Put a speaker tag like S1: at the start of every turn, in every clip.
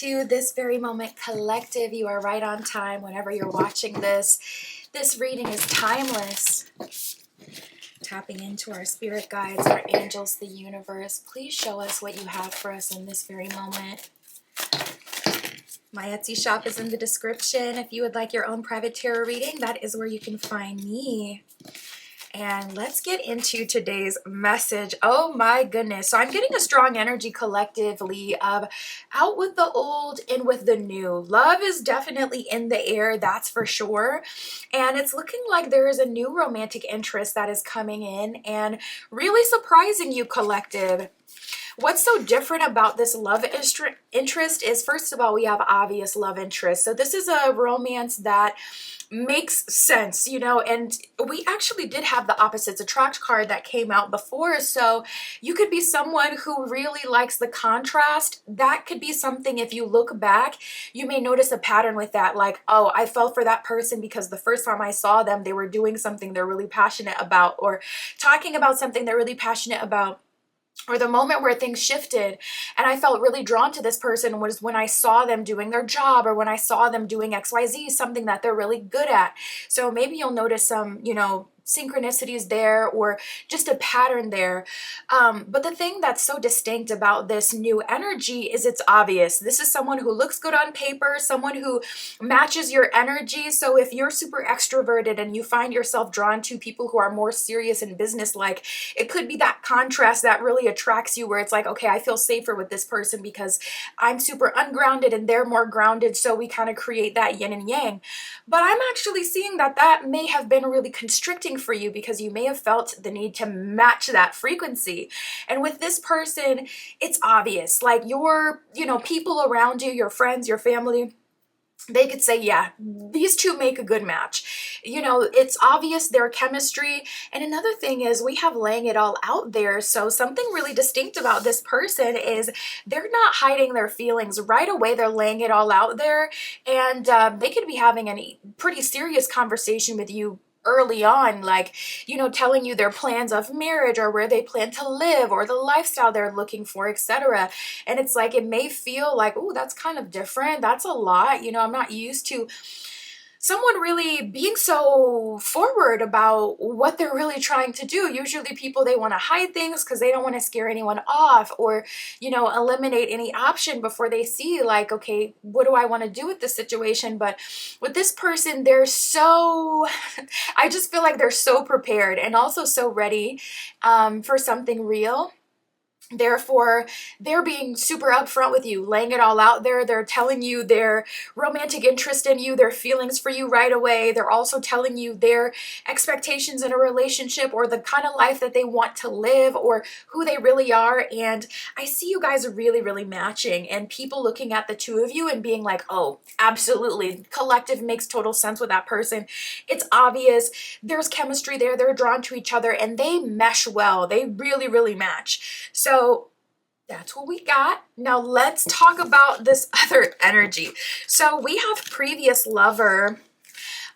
S1: to This Very Moment Collective. You are right on time whenever you're watching this. This reading is timeless. Tapping into our spirit guides, our angels, the universe. Please show us what you have for us in this very moment. My Etsy shop is in the description. If you would like your own private tarot reading, that is where you can find me. And let's get into today's message. Oh my goodness. So I'm getting a strong energy collectively of out with the old, in with the new. Love is definitely in the air, that's for sure. And it's looking like there is a new romantic interest that is coming in and really surprising you, collective. What's so different about this love interest is, first of all, we have obvious love interest. So this is a romance that makes sense, you know, and we actually did have the opposites attract card that came out before. So you could be someone who really likes the contrast. That could be something, if you look back, you may notice a pattern with that. Like, oh, I fell for that person because the first time I saw them, they were doing something they're really passionate about, or talking about something they're really passionate about. Or the moment where things shifted and I felt really drawn to this person was when I saw them doing their job, or when I saw them doing XYZ, something that they're really good at. So maybe you'll notice some, you know, synchronicities there, or just a pattern there. But the thing that's so distinct about this new energy is it's obvious. This is someone who looks good on paper, someone who matches your energy. So if you're super extroverted and you find yourself drawn to people who are more serious and business-like, it could be that contrast that really attracts you, where it's like, okay, I feel safer with this person because I'm super ungrounded and they're more grounded. So we kind of create that yin and yang. But I'm actually seeing that that may have been really constricting for you, because you may have felt the need to match that frequency. And with this person, it's obvious. Like your, you know, people around you, your friends, your family, they could say, yeah, these two make a good match. You know, it's obvious their chemistry. And another thing is we have laying it all out there. So something really distinct about this person is they're not hiding their feelings right away. They're laying it all out there. And they could be having a pretty serious conversation with you early on, like, you know, telling you their plans of marriage, or where they plan to live, or the lifestyle they're looking for, etc. And it's like, it may feel like, oh, that's kind of different. That's a lot. You know, I'm not used to someone really being so forward about what they're really trying to do. Usually people, they want to hide things because they don't want to scare anyone off, or, you know, eliminate any option before they see, like, okay, what do I want to do with this situation? But with this person, they're so, I just feel like they're so prepared and also so ready for something real. Therefore, they're being super upfront with you, laying it all out there. They're telling you their romantic interest in you, their feelings for you right away. They're also telling you their expectations in a relationship, or the kind of life that they want to live, or who they really are. And I see you guys are really, really matching, and people looking at the two of you and being like, oh, absolutely. Collective makes total sense with that person. It's obvious. There's chemistry there. They're drawn to each other and they mesh well. They really, really match. So that's what we got. Now let's talk about this other energy. So we have previous lover,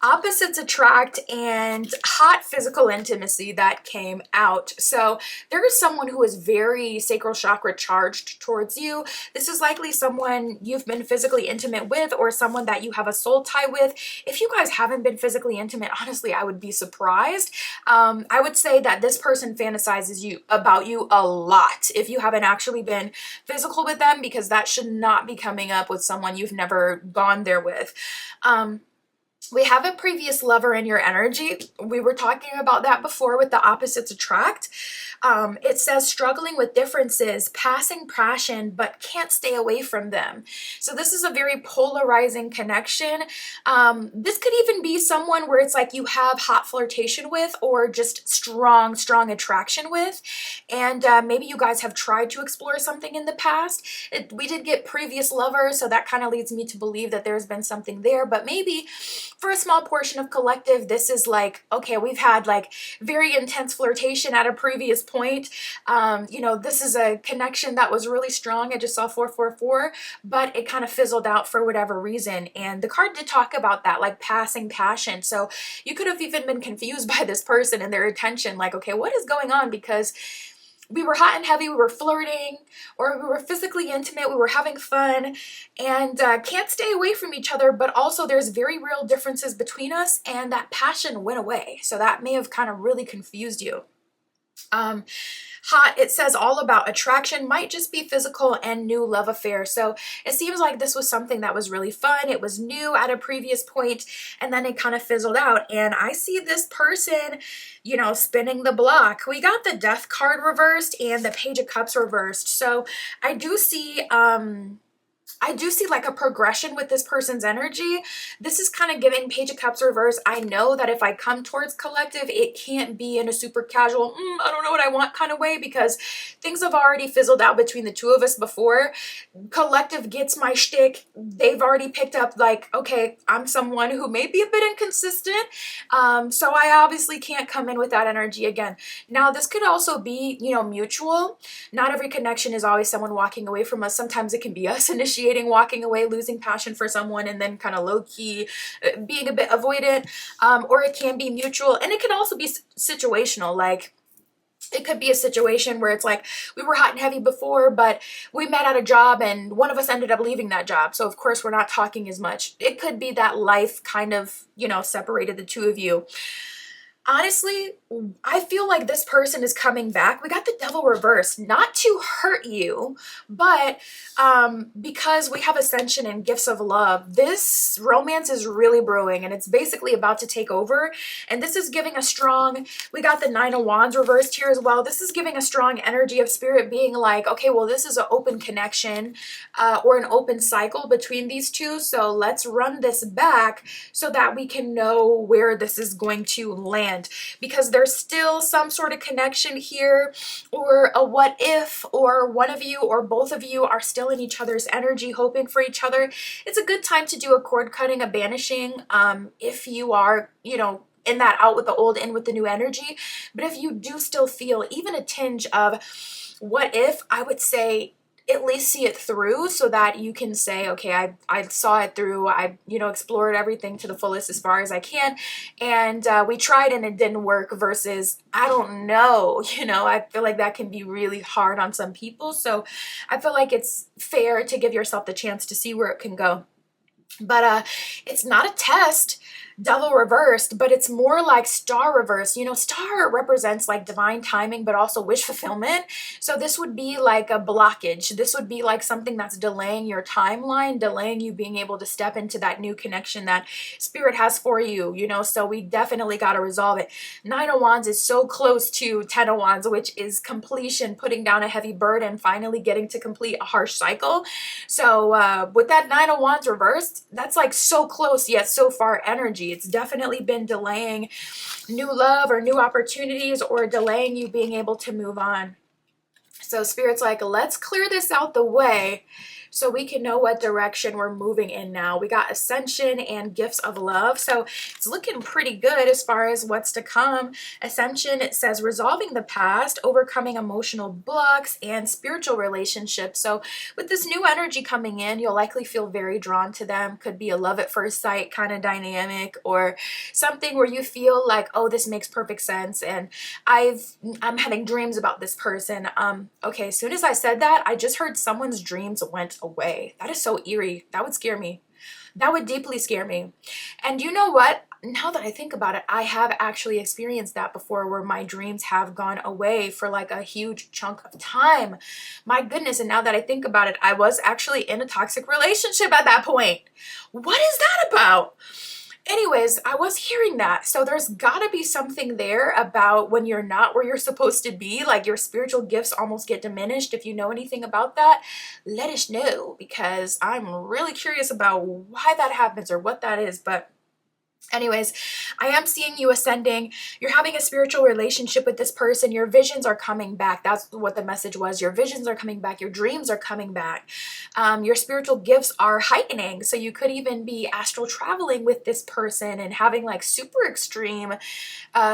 S1: opposites attract, and hot physical intimacy that came out. So there is someone who is very sacral chakra charged towards you. This is likely someone you've been physically intimate with, or someone that you have a soul tie with. If you guys haven't been physically intimate, honestly, I would be surprised. I would say that this person fantasizes about you a lot if you haven't actually been physical with them, because that should not be coming up with someone you've never gone there with. We have a previous lover in your energy. We were talking about that before with the opposites attract. It says struggling with differences, passing passion, but can't stay away from them. So this is a very polarizing connection. This could even be someone where it's like you have hot flirtation with, or just strong attraction with. And maybe you guys have tried to explore something in the past. We did get previous lovers, so that kind of leads me to believe that there's been something there. But maybe for a small portion of collective, this is like, okay, we've had like very intense flirtation at a previous point. You know, this is a connection that was really strong. I just saw 444, but it kind of fizzled out for whatever reason. And the card did talk about that, like passing passion. So you could have even been confused by this person and their attention, like, okay, what is going on? Because we were hot and heavy, we were flirting, or we were physically intimate, we were having fun, and can't stay away from each other, but also there's very real differences between us, and that passion went away. So that may have kind of really confused you. Hot, it says all about attraction, might just be physical and new love affair. So it seems like this was something that was really fun. It was new at a previous point, and then it kind of fizzled out. And I see this person, you know, spinning the block. We got the Death card reversed and the Page of Cups reversed. So I do see like a progression with this person's energy. This is kind of giving Page of Cups reverse. I know that if I come towards collective, it can't be in a super casual, I don't know what I want kind of way, because things have already fizzled out between the two of us before. Collective gets my shtick. They've already picked up like, okay, I'm someone who may be a bit inconsistent. So I obviously can't come in with that energy again. Now, this could also be, you know, mutual. Not every connection is always someone walking away from us. Sometimes it can be us initiating walking away, losing passion for someone, and then kind of low-key being a bit avoidant, or it can be mutual, and it can also be situational. Like, it could be a situation where it's like, we were hot and heavy before, but we met at a job and one of us ended up leaving that job, so of course we're not talking as much. It could be that life kind of, you know, separated the two of you. Honestly, I feel like this person is coming back. We got the Devil reversed, not to hurt you, but because we have Ascension and Gifts of Love, this romance is really brewing, and it's basically about to take over. And this is giving a strong, we got the Nine of Wands reversed here as well. This is giving a strong energy of spirit being like, okay, well, this is an open connection or an open cycle between these two. So let's run this back so that we can know where this is going to land. Because there's still some sort of connection here, or a what if, or one of you or both of you are still in each other's energy, hoping for each other. It's a good time to do a cord cutting, a banishing, if you are, you know, in that out with the old, in with the new energy. But if you do still feel even a tinge of what if, I would say at least see it through, so that you can say, okay, I saw it through, I, you know, explored everything to the fullest as far as I can, and we tried and it didn't work, versus I don't know, you know. I feel like that can be really hard on some people, so I feel like it's fair to give yourself the chance to see where it can go. But it's not a test, Devil reversed, but it's more like Star reversed. You know, Star represents like divine timing, but also wish fulfillment. So this would be like a blockage. This would be like something that's delaying your timeline, delaying you being able to step into that new connection that Spirit has for you, you know. So we definitely got to resolve it. Nine of Wands is so close to Ten of Wands, which is completion, putting down a heavy burden, finally getting to complete a harsh cycle. So with that Nine of Wands reversed, that's like so close yet so far energy. It's definitely been delaying new love or new opportunities, or delaying you being able to move on. So Spirit's like, let's clear this out the way so we can know what direction we're moving in now. We got Ascension and Gifts of Love. So it's looking pretty good as far as what's to come. Ascension, it says resolving the past, overcoming emotional blocks, and spiritual relationships. So with this new energy coming in, you'll likely feel very drawn to them. Could be a love at first sight kind of dynamic, or something where you feel like, oh, this makes perfect sense, and I'm having dreams about this person. Okay, as soon as I said that, I just heard someone's dreams went away. That is so eerie. That would scare me. That would deeply scare me. And you know what? Now that I think about it, I have actually experienced that before, where my dreams have gone away for like a huge chunk of time. My goodness. And now that I think about it, I was actually in a toxic relationship at that point. What is that about? Anyways, I was hearing that. So there's gotta be something there about when you're not where you're supposed to be, like your spiritual gifts almost get diminished. If you know anything about that, let us know, because I'm really curious about why that happens or what that is. But anyways, I am seeing you ascending. You're having a spiritual relationship with this person. Your visions are coming back. That's what the message was. Your visions are coming back. Your dreams are coming back. Your spiritual gifts are heightening. So you could even be astral traveling with this person and having like super extreme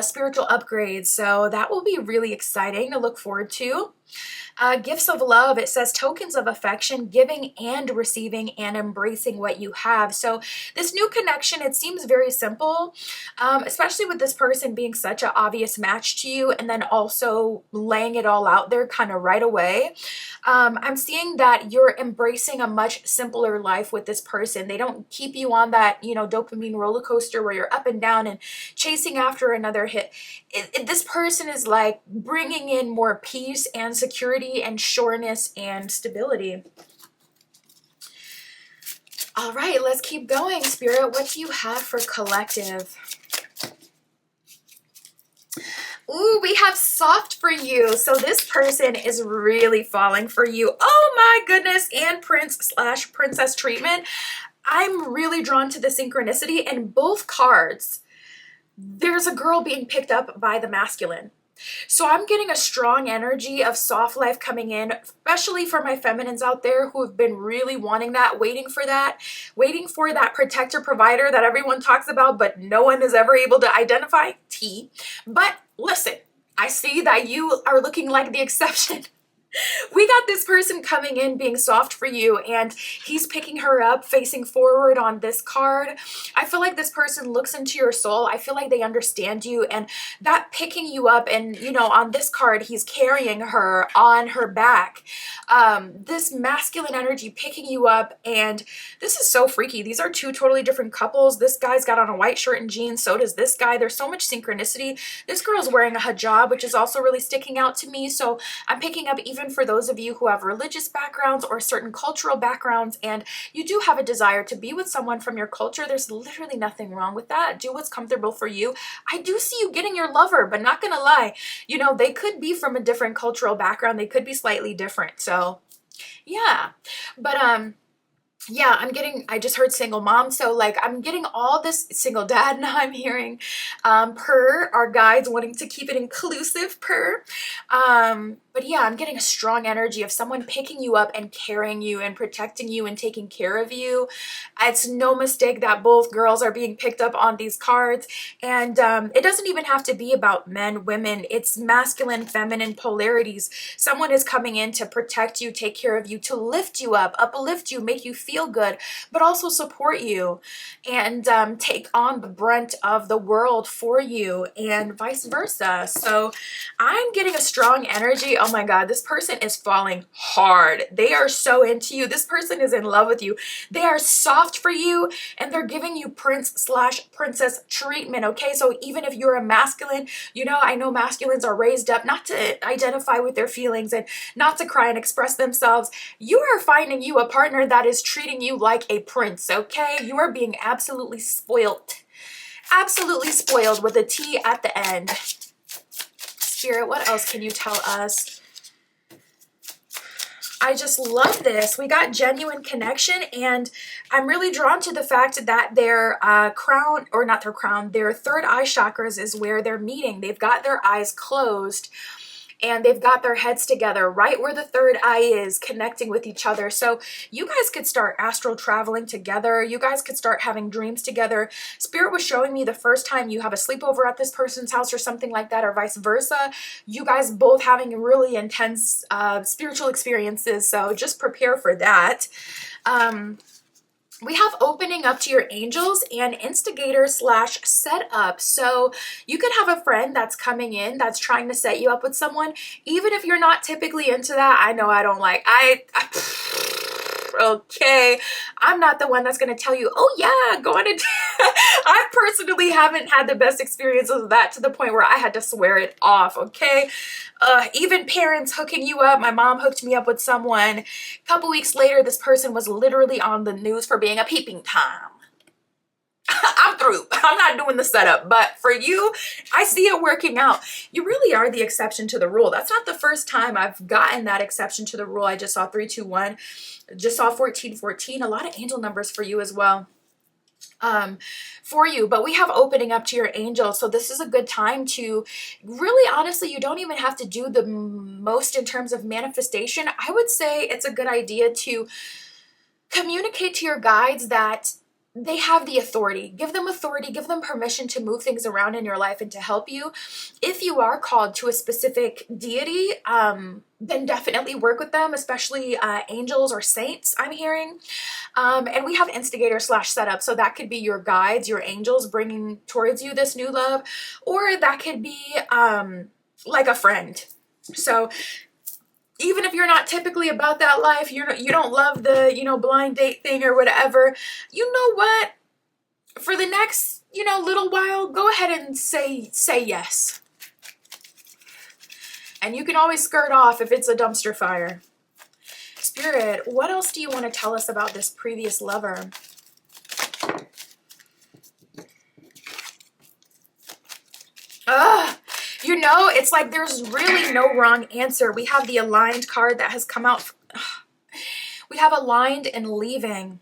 S1: spiritual upgrades. So that will be really exciting to look forward to. Gifts of love, it says tokens of affection, giving and receiving and embracing what you have. So this new connection, it seems very simple, especially with this person being such an obvious match to you and then also laying it all out there kind of right away. I'm seeing that you're embracing a much simpler life with this person. They don't keep you on that, dopamine roller coaster where you're up and down and chasing after another hit. This person is like bringing in more peace and security and sureness and stability. All right, let's keep going, Spirit. What do you have for collective? Ooh, we have soft for you. So this person is really falling for you. Oh my goodness. And prince/princess treatment. I'm really drawn to the synchronicity in both cards. There's a girl being picked up by the masculine. So I'm getting a strong energy of soft life coming in, especially for my feminines out there who have been really wanting that, waiting for that protector provider that everyone talks about, but no one is ever able to identify. But listen, I see that you are looking like the exception. We got this person coming in being soft for you, and he's picking her up facing forward on this card. I feel like this person looks into your soul. I feel like they understand you, and that picking you up, and on this card he's carrying her on her back. This masculine energy picking you up, and this is so freaky. These are two totally different couples. This guy's got on a white shirt and jeans, so does this guy. There's so much synchronicity. This girl's wearing a hijab, which is also really sticking out to me. So I'm picking up even for those of you who have religious backgrounds or certain cultural backgrounds, and you do have a desire to be with someone from your culture, there's literally nothing wrong with that. Do what's comfortable for you. I do see you getting your lover, but not gonna lie, they could be from a different cultural background. They could be slightly different. So yeah, but yeah, I just heard single mom. So like I'm getting all this single dad. Now I'm hearing our guides wanting to keep it inclusive but yeah, I'm getting a strong energy of someone picking you up and carrying you and protecting you and taking care of you. It's no mistake that both girls are being picked up on these cards. And it doesn't even have to be about men, women. It's masculine, feminine polarities. Someone is coming in to protect you, take care of you, to lift you up, uplift you, make you feel good, but also support you and take on the brunt of the world for you and vice versa. So I'm getting a strong energy. Oh my God, this person is falling hard. They are so into you. This person is in love with you. They are soft for you, and they're giving you prince/princess treatment, okay? So even if you're a masculine, I know masculines are raised up not to identify with their feelings and not to cry and express themselves. You are finding you a partner that is treating you like a prince, okay? You are being absolutely spoiled. Absolutely spoiled with a T at the end. Spirit, what else can you tell us? I just love this. We got genuine connection, and I'm really drawn to the fact that their their third eye chakras is where they're meeting. They've got their eyes closed, and they've got their heads together right where the third eye is, connecting with each other. So you guys could start astral traveling together. You guys could start having dreams together. Spirit was showing me the first time you have a sleepover at this person's house or something like that, or vice versa. You guys both having really intense spiritual experiences. So just prepare for that. We have opening up to your angels and instigator/setup. So you could have a friend that's coming in that's trying to set you up with someone, even if you're not typically into that. I know I don't like, okay, I'm not the one that's going to tell you, oh yeah, go on and I personally haven't had the best experiences with that, to the point where I had to swear it off, okay? Even parents hooking you up. My mom hooked me up with someone. A couple weeks later, this person was literally on the news for being a peeping Tom. I'm through. I'm not doing the setup. But for you, I see it working out. You really are the exception to the rule. That's not the first time I've gotten that exception to the rule. I just saw 321. Just saw 1414. A lot of angel numbers for you as well. For you, but we have opening up to your angels. So this is a good time to really, honestly, you don't even have to do the most in terms of manifestation. I would say it's a good idea to communicate to your guides that they have the authority. Give them authority, give them permission to move things around in your life and to help you. If you are called to a specific deity, then definitely work with them, especially angels or saints, I'm hearing. And we have instigator / setup. So that could be your guides, your angels bringing towards you this new love, or that could be like a friend. So even if you're not typically about that life, you don't love the, blind date thing or whatever, you know what? For the next, little while, go ahead and say yes. And you can always skirt off if it's a dumpster fire. Spirit, what else do you want to tell us about this previous lover? Ugh. It's like there's really no wrong answer. We have the aligned card that has come out. We have aligned and leaving.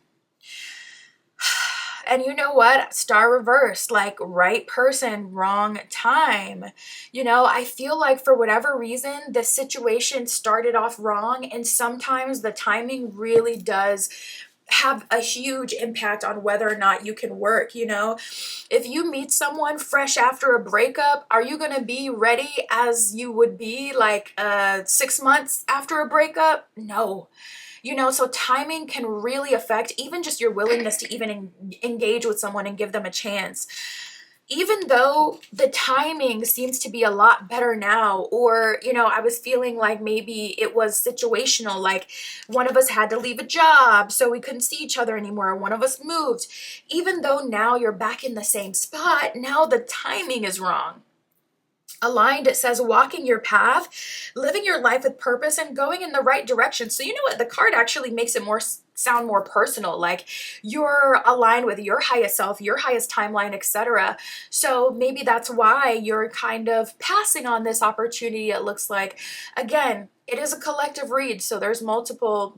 S1: And you know what? Star reversed, like right person, wrong time. I feel like for whatever reason, the situation started off wrong, and sometimes the timing really does have a huge impact on whether or not you can work. If you meet someone fresh after a breakup, are you going to be ready as you would be like 6 months after a breakup? No. So timing can really affect even just your willingness to even engage with someone and give them a chance. Even though the timing seems to be a lot better now, or, I was feeling like maybe it was situational, like one of us had to leave a job, so we couldn't see each other anymore. One of us moved. Even though now you're back in the same spot, now the timing is wrong. Aligned, it says walking your path, living your life with purpose, and going in the right direction. So you know what? The card actually makes it sound more personal, like you're aligned with your highest self, your highest timeline, etc. So maybe that's why you're kind of passing on this opportunity. It looks like, again, it is a collective read, so there's multiple,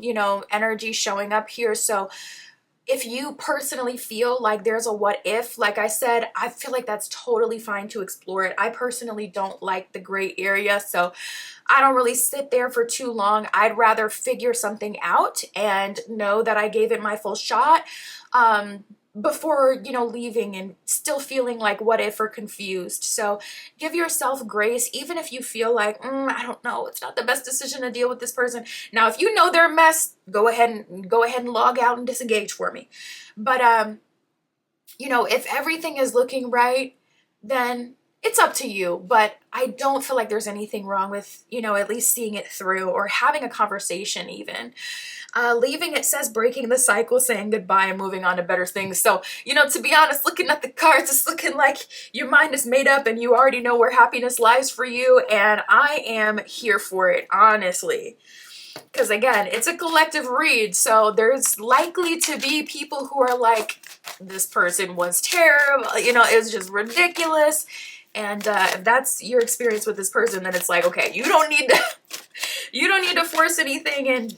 S1: energy showing up here. So if you personally feel like there's a what if, like I said, I feel like that's totally fine to explore it. I personally don't like the gray area, so I don't really sit there for too long. I'd rather figure something out and know that I gave it my full shot before, leaving and still feeling like what if or confused. So give yourself grace, even if you feel like, I don't know, it's not the best decision to deal with this person. Now, if you know they're a mess, go ahead and log out and disengage for me. But, if everything is looking right, then it's up to you. But I don't feel like there's anything wrong with, at least seeing it through or having a conversation even. Leaving, it says breaking the cycle, saying goodbye and moving on to better things. So, to be honest, looking at the cards, it's looking like your mind is made up and you already know where happiness lies for you. And I am here for it, honestly. Because again, it's a collective read. So there's likely to be people who are like, this person was terrible. It was just ridiculous. And if that's your experience with this person, then it's like, okay, you don't need to force anything and,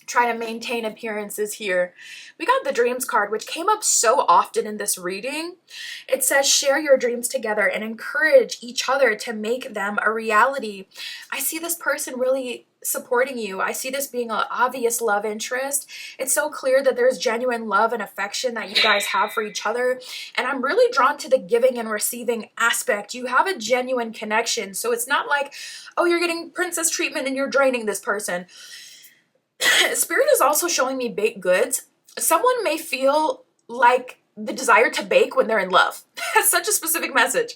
S1: try to maintain appearances here. We got the dreams card, which came up so often in this reading. It says share your dreams together and encourage each other to make them a reality. I see this person really supporting you. I see this being an obvious love interest. It's so clear that there's genuine love and affection that you guys have for each other. And I'm really drawn to the giving and receiving aspect. You have a genuine connection. So it's not like, oh, you're getting princess treatment and you're draining this person. Spirit is also showing me baked goods. Someone may feel like the desire to bake when they're in love. That's such a specific message.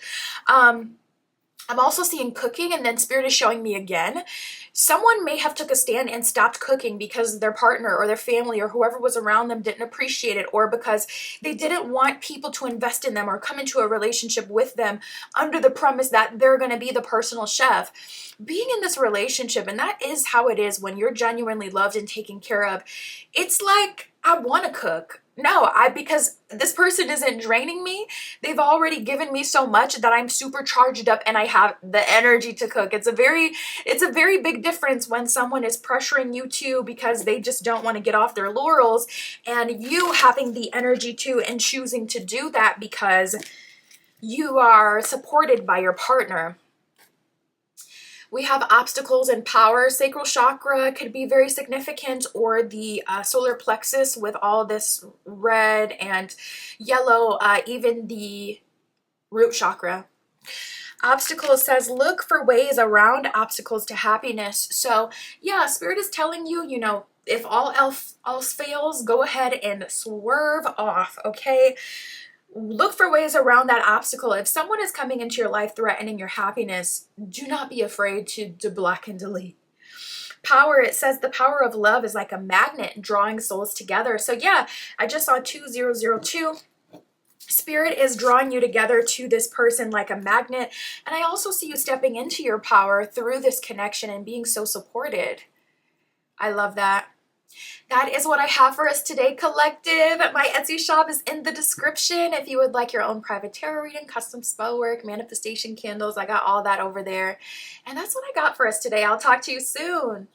S1: I'm also seeing cooking, and then Spirit is showing me again. Someone may have took a stand and stopped cooking because their partner or their family or whoever was around them didn't appreciate it, or because they didn't want people to invest in them or come into a relationship with them under the premise that they're going to be the personal chef. Being in this relationship, and that is how it is when you're genuinely loved and taken care of, it's like, I want to cook. No, because this person isn't draining me. They've already given me so much that I'm super charged up and I have the energy to cook. It's a very big difference when someone is pressuring you to because they just don't want to get off their laurels, and you having the energy to and choosing to do that because you are supported by your partner. We have obstacles in power. Sacral chakra could be very significant, or the solar plexus with all this red and yellow, even the root chakra. Obstacles says look for ways around obstacles to happiness. So yeah, Spirit is telling you, you know, if all else fails, go ahead and swerve off, okay? Look for ways around that obstacle. If someone is coming into your life threatening your happiness, do not be afraid to block and delete. Power, it says the power of love is like a magnet drawing souls together. So yeah, I just saw 2002. Spirit is drawing you together to this person like a magnet. And I also see you stepping into your power through this connection and being so supported. I love that. That is what I have for us today, collective. My Etsy shop is in the description. If you would like your own private tarot reading, custom spell work, manifestation candles, I got all that over there. And that's what I got for us today. I'll talk to you soon.